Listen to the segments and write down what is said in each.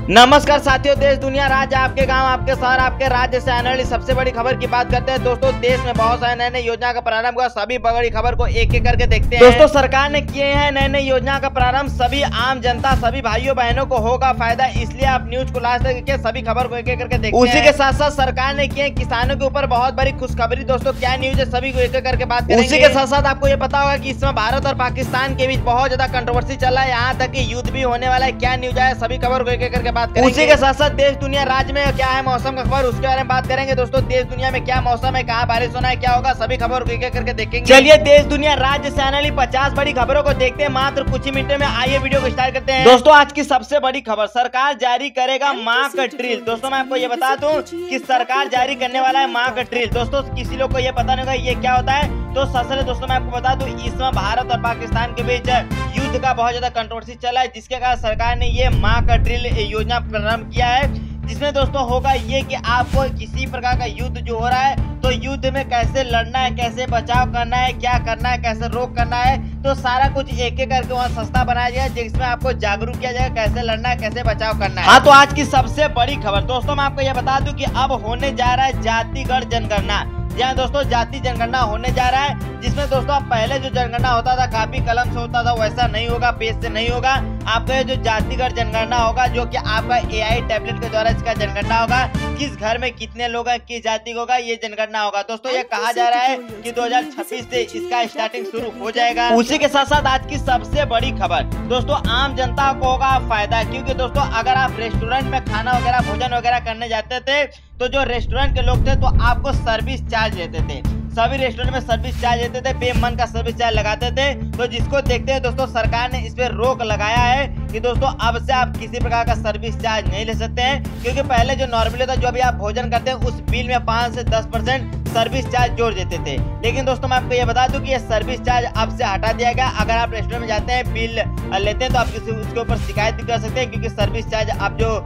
नमस्कार साथियों, देश दुनिया राज्य आपके गांव आपके शहर आपके राज्य से आने वाली सबसे बड़ी खबर की बात करते हैं। दोस्तों, देश में बहुत सारे नए नए योजना का प्रारंभ हुआ। सभी बड़ी खबर को एक एक करके देखते हैं। दोस्तों, सरकार ने किए हैं नए नए योजना का प्रारंभ। सभी आम जनता सभी भाइयों बहनों को होगा फायदा, इसलिए आप न्यूज को लास्ट तक देखिए, सभी खबर को एक एक करके देखते हैं। उसी के साथ साथ सरकार ने किए किसानों के ऊपर बहुत बड़ी खुशखबरी। दोस्तों, क्या न्यूज है सभी को एक एक करके बात करेंगे। उसी के साथ साथ आपको ये पता होगा कि इसमें भारत और पाकिस्तान के बीच बहुत ज्यादा कंट्रोवर्सी चल रहा है, यहाँ तक कि युद्ध भी होने वाला है। क्या न्यूज है सभी खबर को एक एक करके बात करेंगे। उसी के साथ साथ देश दुनिया राज्य में क्या है मौसम का खबर, उसके बारे में बात करेंगे। दोस्तों, देश दुनिया में क्या मौसम है, कहाँ बारिश होना है, क्या होगा, सभी खबर को एक एक करके देखेंगे। चलिए देश दुनिया राज्य से आने वाली 50 बड़ी खबरों को देखते हैं मात्र कुछ ही मिनटों में। आइए वीडियो को स्टार्ट करते हैं। दोस्तों, आज की सबसे बड़ी खबर, सरकार जारी करेगा मॉक ड्रिल। दोस्तों, मैं आपको ये बता दूं कि सरकार जारी करने वाला है मॉक ड्रिल। दोस्तों, किसी लोग को ये पता नहीं होगा ये क्या होता है, तो सबसे दोस्तों मैं आपको बता दूं, इसमें भारत और पाकिस्तान के बीच युद्ध का बहुत ज्यादा कंट्रोवर्सी चला है, जिसके कारण सरकार ने ये मॉक ड्रिल योजना प्रारंभ किया है। जिसमें दोस्तों होगा ये कि आपको किसी प्रकार का युद्ध जो हो रहा है, तो युद्ध में कैसे लड़ना है, कैसे बचाव करना है, क्या करना है, कैसे रोक करना है, तो सारा कुछ एक एक करके वहाँ सस्ता बनाया जाएगा, जिसमें आपको जागरूक किया जाएगा कैसे लड़ना है, कैसे बचाव करना है। हाँ, तो आज की सबसे बड़ी खबर दोस्तों मैं आपको ये बता दूं कि अब होने जा रहा है जातिगत जनगणना। जहाँ दोस्तों जाति जनगणना होने जा रहा है, जिसमें दोस्तों पहले जो जनगणना होता था काफी कलम से होता था, वैसा नहीं होगा, पेज से नहीं होगा। आपका जो जातिगत जनगणना होगा, जो कि आपका AI टैबलेट के द्वारा इसका जनगणना होगा, किस घर में कितने लोग हैं, किस जाति का होगा, ये जनगणना होगा। दोस्तों, ये कहा जा रहा है कि 2026 से इसका स्टार्टिंग शुरू हो जाएगा। उसी के साथ साथ आज की सबसे बड़ी खबर दोस्तों, आम जनता को होगा फायदा, क्योंकि दोस्तों अगर आप रेस्टोरेंट में खाना वगैरह भोजन वगैरह करने जाते थे, तो जो रेस्टोरेंट के लोग थे तो आपको सर्विस चार्ज लेते थे। सभी रेस्टोरेंट में सर्विस चार्ज लेते थे, बेमन का सर्विस चार्ज लगाते थे। तो जिसको देखते हैं दोस्तों सरकार ने इस पे रोक लगाया है कि दोस्तों अब से आप किसी प्रकार का सर्विस चार्ज नहीं ले सकते हैं, क्योंकि पहले जो नॉर्मली था, जो भी आप भोजन करते हैं उस बिल में 5 से 10% सर्विस चार्ज जोड़ देते थे। लेकिन दोस्तों मैं आपको ये बता दूं कि ये सर्विस चार्ज अब से हटा दिया गया। अगर आप रेस्टोरेंट में जाते हैं, बिल लेते हैं, तो आप किसी उसके ऊपर शिकायत भी कर सकते हैं, क्योंकि सर्विस चार्ज अब जो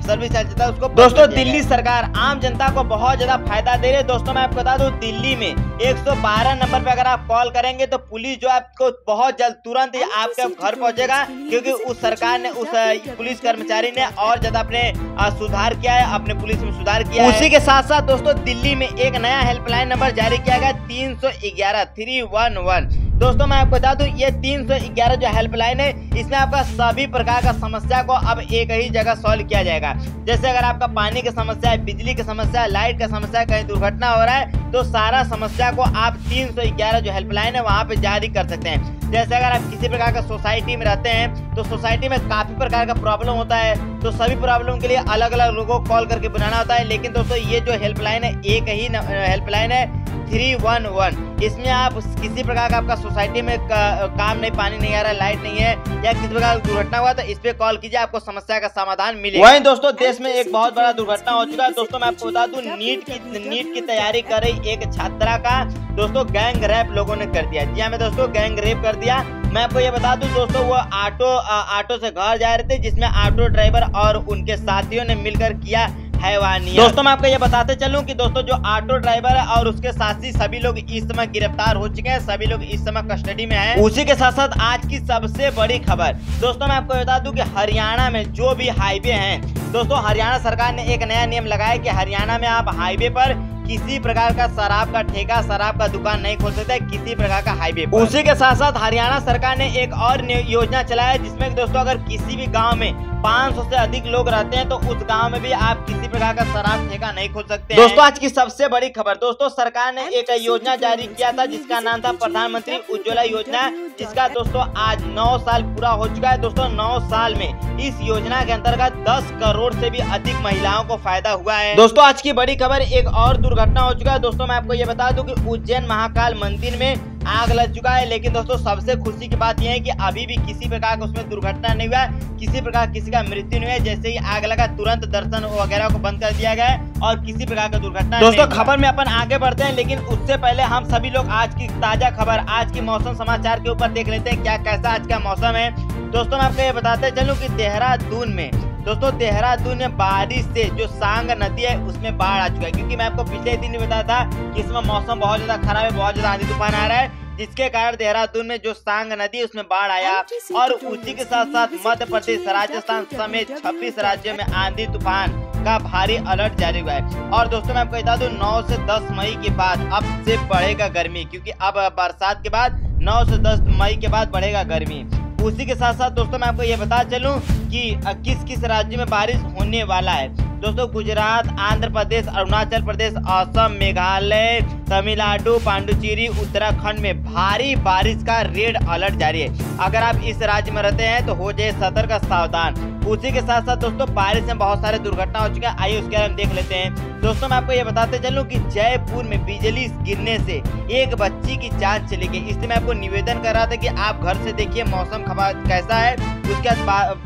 सर्विस चार्ज देता है उसको। दोस्तों, दिल्ली सरकार आम जनता को बहुत ज्यादा फायदा दे रही है। दोस्तों, मैं आपको बता दूं, दिल्ली में 112 नंबर पे अगर आप कॉल करेंगे तो पुलिस जो आपको बहुत जल्द तुरंत आपके घर पहुंचेगा, क्योंकि उस सरकार ने उस पुलिस कर्मचारी ने और ज्यादा अपने सुधार किया है, अपने पुलिस में सुधार किया है। उसी के साथ साथ दोस्तों दिल्ली में एक नया हेल्पलाइन नंबर जारी किया गया, 311 311। दोस्तों, मैं आपको बता दूं ये 311 जो हेल्पलाइन है, इसमें आपका सभी प्रकार का समस्या को अब एक ही जगह सॉल्व किया जाएगा। जैसे अगर आपका पानी की समस्या है, बिजली की समस्या है, लाइट की समस्या है, कहीं दुर्घटना हो रहा है, तो सारा समस्या को आप 311 जो हेल्पलाइन है वहाँ पे जारी कर सकते हैं। जैसे अगर आप किसी प्रकार का सोसाइटी में रहते हैं, तो सोसाइटी में काफी प्रकार का प्रॉब्लम होता है, तो सभी प्रॉब्लम के लिए अलग अलग लोगों को कॉल करके बुलाना होता है। लेकिन दोस्तों ये जो हेल्पलाइन है, एक ही हेल्पलाइन है 311। इसमें आप किसी प्रकार का आपका सोसाइटी में काम नहीं, पानी नहीं आ रहा, लाइट नहीं है, या किसी प्रकार की दुर्घटना हुआ, तो इस पे कॉल कीजिए, आपको समस्या का समाधान मिलेगा। वहीं दोस्तों देश में एक बहुत बड़ा दुर्घटना हो चुका है। दोस्तों, मैं आपको बता दूं, नीट की तैयारी कर रही एक छात्रा का दोस्तों गैंग रेप लोगों ने कर दिया। जी हाँ दोस्तों, गैंग रेप कर दिया। मैं आपको ये बता दूं दोस्तों, वो ऑटो से घर जा रहे थे, जिसमें ऑटो ड्राइवर और उनके साथियों ने मिलकर किया हैवानियत। दोस्तों, मैं आपको ये बताते चलूं कि दोस्तों जो ऑटो ड्राइवर है और उसके साथी सभी लोग इस समय गिरफ्तार हो चुके हैं, सभी लोग इस समय कस्टडी में हैं। उसी के साथ साथ आज की सबसे बड़ी खबर दोस्तों मैं आपको बता दूं कि हरियाणा में जो भी हाईवे हैं, दोस्तों हरियाणा सरकार ने एक नया नियम लगाया कि हरियाणा में आप हाईवे पर किसी प्रकार का शराब का ठेका, शराब का दुकान नहीं खोल सकते किसी प्रकार का हाईवे पर। उसी के साथ साथ हरियाणा सरकार ने एक और योजना चलाया, जिसमें दोस्तों अगर किसी भी गांव में 500 से अधिक लोग रहते हैं, तो उस गांव में भी आप किसी प्रकार का शराब ठेका नहीं खोल सकते। दोस्तों, आज की सबसे बड़ी खबर दोस्तों, सरकार ने एक योजना जारी किया था, जिसका नाम था प्रधानमंत्री उज्ज्वला योजना, जिसका दोस्तों आज 9 साल पूरा हो चुका है। दोस्तों, 9 साल में इस योजना के अंतर्गत 10 करोड़ से भी अधिक महिलाओं को फायदा हुआ है। दोस्तों, आज की बड़ी खबर, एक और दुर्घटना हो चुका है। दोस्तों, मैं आपको ये बता दूं कि उज्जैन महाकाल मंदिर में आग लग चुका है। लेकिन दोस्तों सबसे खुशी की बात यह है कि अभी भी किसी प्रकार का उसमें दुर्घटना नहीं हुआ, किसी प्रकार किसी का मृत्यु नहीं हुआ। जैसे ही आग लगा तुरंत दर्शन वगैरह को बंद कर दिया गया और किसी प्रकार का दुर्घटना। दोस्तों, खबर में अपन आगे बढ़ते हैं, लेकिन उससे पहले हम सभी लोग आज की ताजा खबर, आज की मौसम समाचार के ऊपर देख लेते हैं क्या कैसा आज का मौसम है। दोस्तों, मैं आपको ये बताते चलूं कि देहरादून में बारिश से जो सांग नदी है उसमें बाढ़ आ चुका है, क्योंकि मैं आपको पिछले दिन भी बताया था कि इसमें मौसम बहुत ज्यादा खराब है, बहुत ज्यादा आंधी तूफान आ रहा है, जिसके कारण देहरादून में जो सांग नदी उसमें बाढ़ आया और उसी के साथ साथ मध्य प्रदेश, राजस्थान समेत 26 राज्यों में आंधी तूफान का भारी अलर्ट जारी हुआ है। और दोस्तों मैं आपको बता दूं 9 से 10 मई के बाद अब से बढ़ेगा गर्मी, क्योंकि अब बरसात के बाद 9 से 10 मई के बाद बढ़ेगा गर्मी। उसी के साथ साथ दोस्तों मैं आपको ये बता चलूं कि किस किस राज्य में बारिश होने वाला है। दोस्तों गुजरात, आंध्र प्रदेश, अरुणाचल प्रदेश, असम, मेघालय, तमिलनाडु, पांडुचेरी, उत्तराखंड में भारी बारिश का रेड अलर्ट जारी है। अगर आप इस राज्य में रहते हैं तो हो जाए सतर्क, सावधान। उसी के साथ साथ दोस्तों बारिश में बहुत सारे दुर्घटना हो चुके हैं, आइए उसके बारे में देख लेते हैं। दोस्तों मैं आपको ये बताते चलूं कि जयपुर में बिजली गिरने से एक बच्ची की जान चली गई। इसलिए मैं आपको निवेदन कर रहा था कि आप घर से देखिए मौसम खबर कैसा है,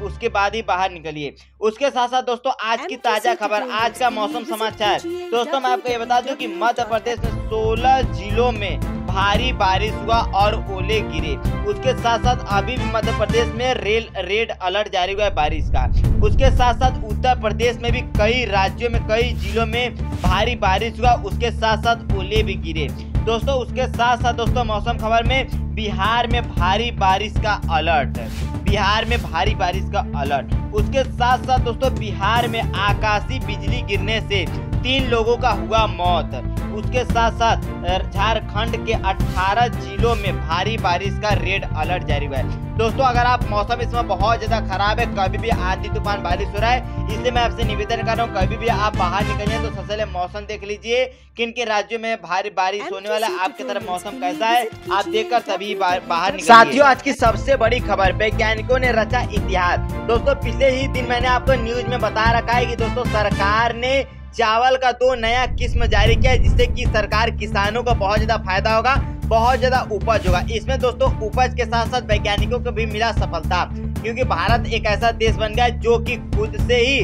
उसके बाद ही बाहर निकलिए। उसके साथ साथ दोस्तों आज की ताजा खबर, आज का मौसम समाचार। दोस्तों मैं आपको ये बता दूं कि मध्य प्रदेश में 16 जिलों में भारी बारिश हुआ और ओले गिरे। उसके साथ साथ अभी भी मध्य प्रदेश में रेड अलर्ट जारी हुआ है बारिश का। उसके साथ साथ उत्तर प्रदेश में भी कई राज्यों में, कई जिलों में भारी बारिश हुआ, उसके साथ साथ ओले भी गिरे। दोस्तों उसके साथ साथ दोस्तों मौसम खबर में बिहार में भारी बारिश का अलर्ट, बिहार में भारी बारिश का अलर्ट। उसके साथ साथ दोस्तों बिहार में आकाशीय बिजली गिरने से 3 लोगों का हुआ मौत। उसके साथ साथ झारखंड के 18 जिलों में भारी बारिश का रेड अलर्ट जारी हुआ है। दोस्तों अगर आप मौसम इस समय बहुत ज्यादा खराब है, कभी भी आंधी तूफान बारिश हो रहा है, इसलिए मैं आपसे निवेदन कर रहा हूँ कभी भी आप बाहर निकलिए तो सबसे पहले मौसम देख लीजिए किन के राज्यों में भारी बारिश होने वाला है, आपकी तरफ मौसम कैसा है, आप देखकर तभी बाहर निकलिए। साथियों आज की सबसे बड़ी खबर, वैज्ञानिकों ने रचा इतिहास। दोस्तों पिछले ही दिन मैंने आपको न्यूज में बता रखा है कि दोस्तों सरकार ने चावल का 2 नया किस्म जारी किया है, जिससे कि सरकार किसानों को बहुत ज्यादा फायदा होगा, बहुत ज्यादा उपज होगा। इसमें दोस्तों उपज के साथ साथ वैज्ञानिकों को भी मिला सफलता, क्योंकि भारत एक ऐसा देश बन गया जो कि खुद से ही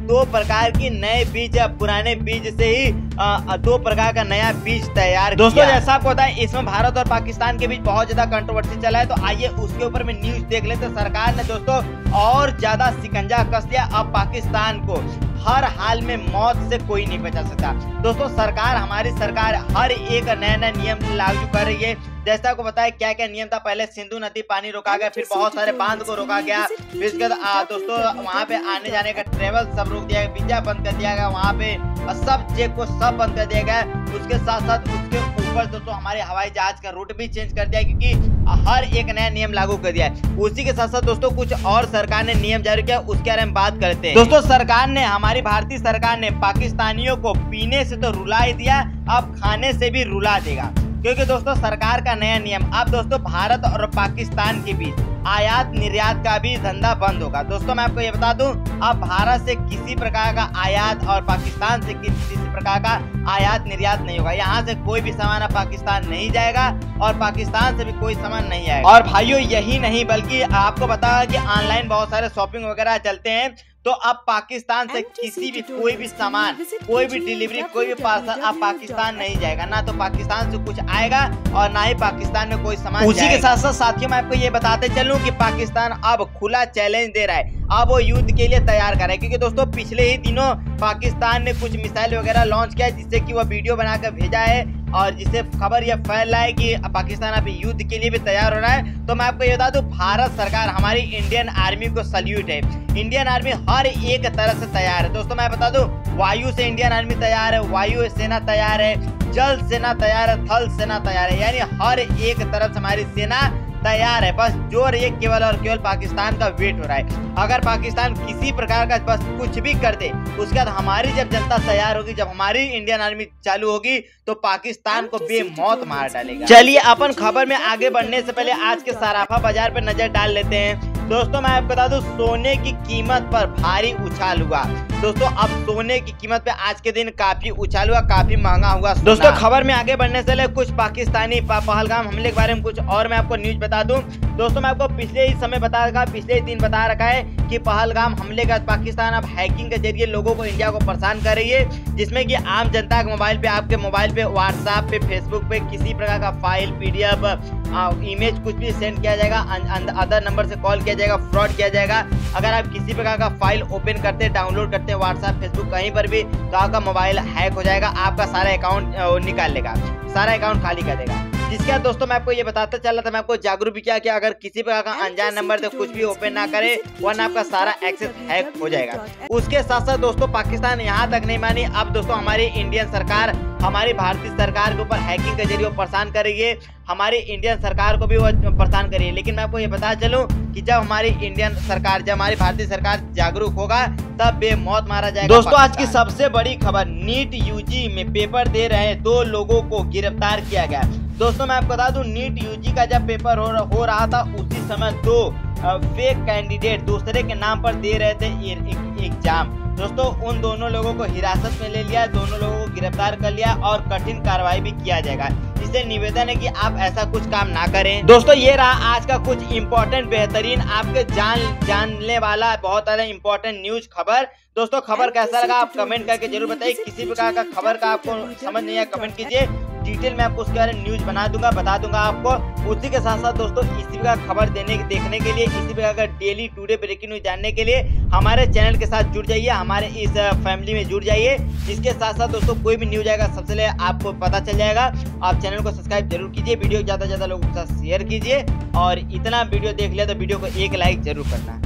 2 प्रकार की नए बीज, पुराने बीज से ही 2 प्रकार का नया बीज तैयार। दोस्तों जैसा आपको पता है इसमें भारत और पाकिस्तान के बीच बहुत ज्यादा कंट्रोवर्सी चला है, तो आइए उसके ऊपर में न्यूज देख लेते हैं। सरकार ने दोस्तों और ज्यादा शिकंजा कस दिया, अब पाकिस्तान को हर हाल में मौत से कोई नहीं बचा सकता। दोस्तों सरकार, हमारी सरकार हर एक नया नियम लागू कर रही है। जैसा आपको बताया क्या क्या नियम था, पहले सिंधु नदी पानी रोका गया, फिर बहुत सारे बांध को रोका गया, फिर इसके बाद दोस्तों वहाँ पे आने जाने का ट्रेवल सब रोक दिया गया, वीजा बंद कर दिया गया, वहाँ पे सब चेक को सब बंद कर दिया गया। उसके साथ साथ उसके ऊपर दोस्तों हमारे हवाई जहाज का रूट भी चेंज कर दिया, क्योंकि हर एक नया नियम लागू कर दिया है। उसी के साथ साथ दोस्तों कुछ और सरकार ने नियम जारी किया, उसके बारे में बात करते हैं। दोस्तों सरकार ने, हमारी भारतीय सरकार ने पाकिस्तानियों को पीने से तो रुला ही दिया, अब खाने से भी रुला देगा, क्योंकि दोस्तों सरकार का नया नियम, अब दोस्तों भारत और पाकिस्तान के बीच आयात निर्यात का भी धंधा बंद होगा। दोस्तों मैं आपको ये बता दूं, अब भारत से किसी प्रकार का आयात और पाकिस्तान से किसी प्रकार का आयात निर्यात नहीं होगा। यहाँ से कोई भी सामान अब पाकिस्तान नहीं जाएगा और पाकिस्तान से भी कोई सामान नहीं आएगा। और भाइयों यही नहीं बल्कि आपको बताया कि ऑनलाइन बहुत सारे शॉपिंग वगैरह चलते हैं, तो अब पाकिस्तान से किसी भी कोई भी सामान, कोई भी डिलीवरी, कोई भी पार्सल अब पाकिस्तान नहीं जाएगा, ना तो पाकिस्तान से कुछ आएगा और ना ही पाकिस्तान में कोई सामान। उसी के साथ साथ साथियों मैं आपको ये बताते चलूं कि पाकिस्तान अब खुला चैलेंज दे रहा है, अब वो युद्ध के लिए तैयार कर रहा है, क्योंकि दोस्तों पिछले ही दिनों पाकिस्तान ने कुछ मिसाइल वगैरह लॉन्च किया, जिससे कि वो वीडियो बनाकर भेजा है और जिससे खबर यह फैल रहा है कि पाकिस्तान अभी युद्ध के लिए भी तैयार हो रहा है। तो मैं आपको ये बता दूं, भारत सरकार, हमारी इंडियन आर्मी को सल्यूट है। इंडियन आर्मी हर एक तरह से तैयार है। दोस्तों मैं बता दूं, वायु से इंडियन आर्मी तैयार है, वायु सेना तैयार है, जल सेना तैयार है, थल सेना तैयार है, यानी हर एक तरफ से हमारी सेना तैयार है। बस जो रही केवल और केवल पाकिस्तान का वेट हो रहा है। अगर पाकिस्तान किसी प्रकार का बस कुछ भी कर दे, उसके बाद हमारी जब जनता तैयार होगी, जब हमारी इंडियन आर्मी चालू होगी, तो पाकिस्तान को बेमौत मार डालेगा। चलिए अपन खबर में आगे बढ़ने से पहले आज के सराफा बाजार पर नजर डाल लेते हैं। दोस्तों मैं आपको बता दूं, सोने की कीमत पर भारी उछाल हुआ। दोस्तों अब सोने की कीमत पे आज के दिन काफी उछाल हुआ, काफी महंगा हुआ। दोस्तों खबर में आगे बढ़ने से पहले कुछ पाकिस्तानी पहलगाम हमले के बारे में कुछ और मैं आपको न्यूज बता दूं। दोस्तों मैं आपको पिछले ही समय बता रखा, पिछले ही दिन बता रखा है कि पहलगाम हमले का पाकिस्तान अब हैकिंग के जरिए लोगों को, इंडिया को परेशान कर रही है, जिसमें कि आम जनता के मोबाइल पे, आपके मोबाइल पे, व्हाट्सएप पे, फेसबुक पे किसी प्रकार का फाइल, पीडीएफ, इमेज कुछ भी सेंड किया जाएगा, अदर नंबर से कॉल किया जाएगा, फ्रॉड किया जाएगा। अगर आप किसी प्रकार का फाइल ओपन करते, डाउनलोड करते व्हाट्सएप, फेसबुक कहीं पर भी, तो आपका मोबाइल हैक हो जाएगा, आपका सारा अकाउंट निकाल लेगा, सारा अकाउंट खाली कर देगा। जिसका दोस्तों मैं आपको ये बताता चला था, मैं आपको जागरूक भी किया कि अगर किसी प्रकार का अनजान नंबर से कुछ भी ओपन ना करे वरना आपका सारा एक्सेस हैक हो जाएगा। उसके साथ साथ दोस्तों पाकिस्तान यहाँ तक नहीं मानी, अब दोस्तों हमारी इंडियन सरकार हमारी भारतीय सरकार के ऊपर हैकिंग के जरिए परेशान करेगी, हमारी इंडियन सरकार को भी वो परेशान करिए। लेकिन मैं आपको ये बता चलूं कि जब हमारी इंडियन सरकार, जब हमारी भारतीय सरकार जागरूक होगा तब बेमौत मारा जाएगा। दोस्तों आज की सबसे बड़ी खबर, नीट यूजी में पेपर दे रहे 2 लोगों को गिरफ्तार किया गया। दोस्तों मैं आपको बता दूं, नीट यूजी का जब पेपर हो रहा था उसी समय 2 फेक कैंडिडेट दूसरे के नाम पर दे रहे थे एग्जाम। दोस्तों उन दोनों लोगों को हिरासत में ले लिया, दोनों लोगों को गिरफ्तार कर लिया और कठिन कार्रवाई भी किया जाएगा। इससे निवेदन है कि आप ऐसा कुछ काम ना करें। दोस्तों ये रहा आज का कुछ इम्पोर्टेंट बेहतरीन आपके जानने वाला बहुत सारा इम्पोर्टेंट न्यूज खबर। दोस्तों खबर कैसा लगा आप कमेंट करके जरूर बताइए। किसी प्रकार का खबर का आपको समझ नहीं आया कमेंट कीजिए, डिटेल में आपको उसके बारे में न्यूज बता दूंगा आपको। उसी के साथ साथ दोस्तों इसी प्रकार खबर देखने के लिए, इसी प्रकार का डेली टुडे ब्रेकिंग न्यूज जानने के लिए हमारे चैनल के साथ जुड़ जाइए, हमारे इस फैमिली में जुड़ जाइए। इसके साथ साथ दोस्तों कोई भी न्यूज आएगा सबसे पहले आपको पता चल जाएगा। आप चैनल को सब्सक्राइब जरूर कीजिए, वीडियो ज्यादा से ज्यादा लोगों के साथ शेयर कीजिए और इतना वीडियो देख लिया तो वीडियो को एक लाइक जरूर करना।